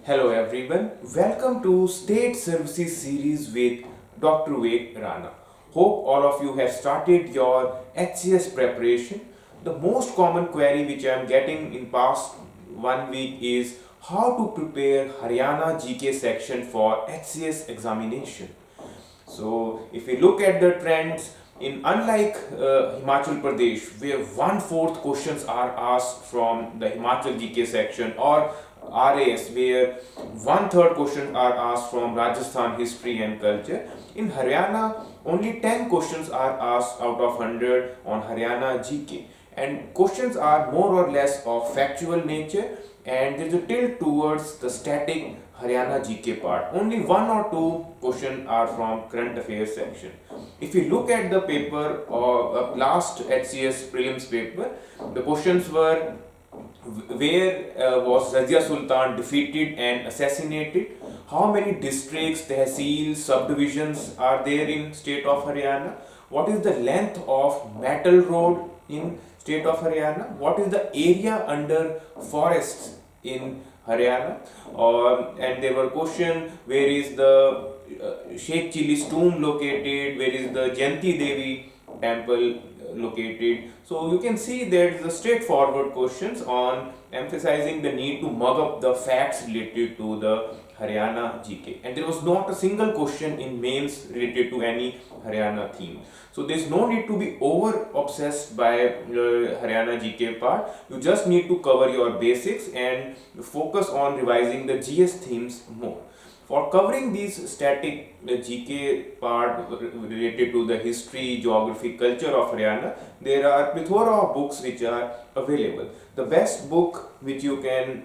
Hello everyone, welcome to State Services series with Dr. Ved Rana. Hope all of you have started your HCS preparation. The most common query which I am getting in past 1 week is how to prepare Haryana GK section for HCS examination. So if we look at the trends, in unlike Himachal Pradesh, where one-fourth questions are asked from the Himachal GK section, or RAS, where one-third questions are asked from Rajasthan history and culture, in Haryana only 10 questions are asked out of 100 on Haryana GK, and questions are more or less of factual nature, and there is a tilt towards the static Haryana GK part. Only one or two questions are from current affairs section. If you look at the paper or last HCS prelims paper, the questions were where was Razia Sultan defeated and assassinated? How many districts, tehsils, subdivisions are there in state of Haryana? What is the length of metal road in state of Haryana? What is the area under forests in Haryana? And there were questions, where is the Sheikh Chili's tomb located? Where is the Jayanti Devi temple located? So you can see there is a straightforward questions on emphasizing the need to mug up the facts related to the Haryana GK, and there was not a single question in mains related to any Haryana theme. So there is no need to be over obsessed by Haryana GK part. You just need to cover your basics and focus on revising the GS themes more. For covering these static GK part related to the history, geography, culture of Haryana, there are plethora of books which are available. The best book which you can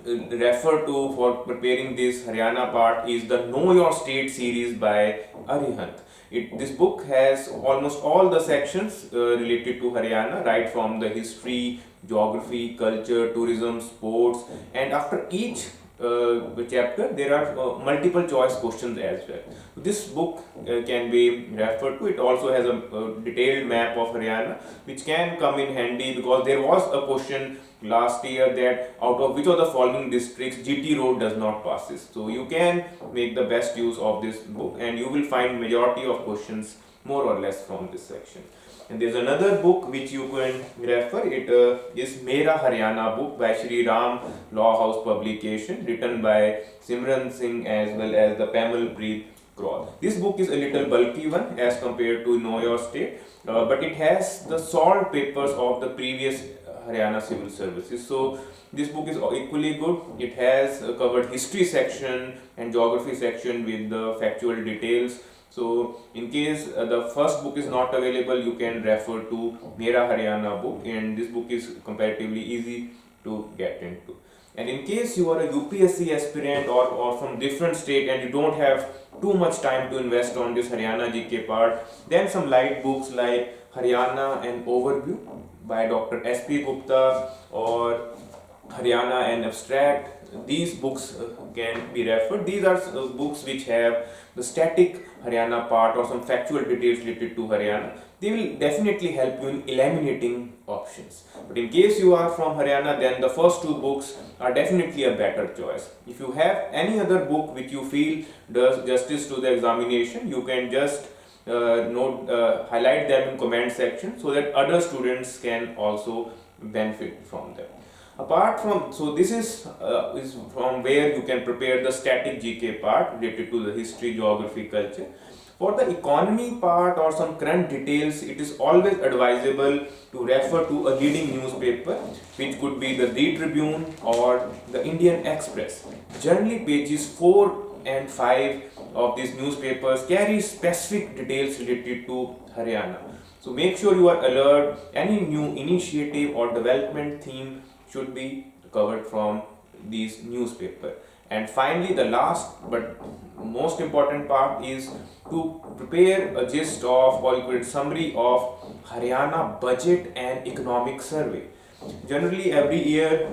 refer to for preparing this Haryana part is the Know Your State series by Arihant. This book has almost all the sections related to Haryana, right from the history, geography, culture, tourism, sports, and after each chapter there are multiple choice questions as well. This book can be referred to. It also has a detailed map of Haryana which can come in handy, because there was a question last year that out of which of the following districts GT road does not passes. So you can make the best use of this book and you will find majority of questions more or less from this section. And there's another book which you can refer. It is Mera Haryana book by Shri Ram Law House publication, written by Simran Singh as well as the Pamal Preet Kaur. This book is a little bulky one as compared to Know Your State, but it has the solved papers of the previous Haryana Civil Services. So this book is equally good. It has covered history section and geography section with the factual details. So in case the first book is not available, you can refer to Mera Haryana book, and this book is comparatively easy to get into. And in case you are a UPSC aspirant or from different state and you don't have too much time to invest on this Haryana GK part, then some light books like Haryana and Overview by Dr. S.P. Gupta or Haryana and Abstract, these books can be referred. These are books which have the static Haryana part or some factual details related to Haryana. They will definitely help you in eliminating options. But in case you are from Haryana, then the first two books are definitely a better choice. If you have any other book which you feel does justice to the examination, you can just highlight them in comment section so that other students can also benefit from them. Apart from, so this is from where you can prepare the static GK part related to the history, geography, culture. For the economy part or some current details, it is always advisable to refer to a leading newspaper, which could be the The Tribune or the Indian Express. Generally, pages 4 and 5 of these newspapers carry specific details related to Haryana. So make sure you are alert. Any new initiative or development theme should be covered from these newspaper. And finally, the last but most important part is to prepare a gist of or equal summary of Haryana budget and economic survey. Generally, every year,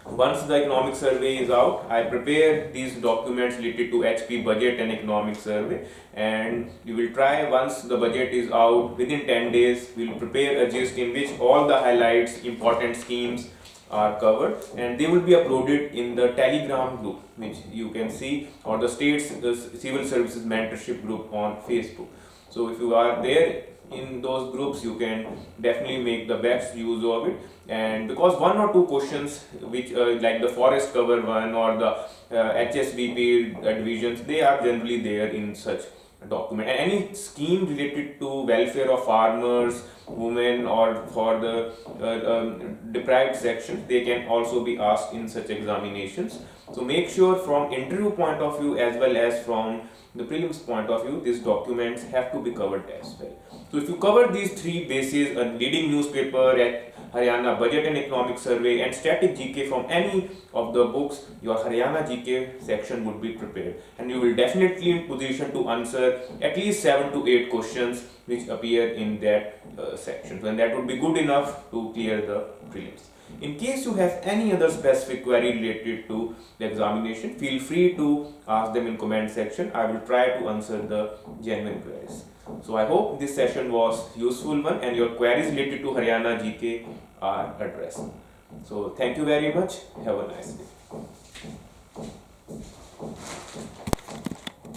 once the economic survey is out, I prepare these documents related to HP budget and economic survey, and we will try, once the budget is out within 10 days, we will prepare a gist in which all the highlights, important schemes, are covered, and they will be uploaded in the Telegram group, which you can see, or the state's civil services mentorship group on Facebook. So if you are there in those groups, you can definitely make the best use of it. And because one or two questions which like the forest cover one or the HSVP divisions, they are generally there in such document, and any scheme related to welfare of farmers, women, or for the deprived sections, they can also be asked in such examinations. So make sure from interview point of view as well as from the prelims point of view, these documents have to be covered as well. So if you cover these three bases, a leading newspaper at Haryana Budget and Economic Survey, and static GK from any of the books, your Haryana GK section would be prepared, and you will definitely in position to answer at least 7 to 8 questions which appear in that section, and that would be good enough to clear the prelims. In case you have any other specific query related to the examination, feel free to ask them in comment section. I will try to answer the genuine queries. So I hope this session was useful one and your queries related to Haryana GK are addressed. So thank you very much. Have a nice day.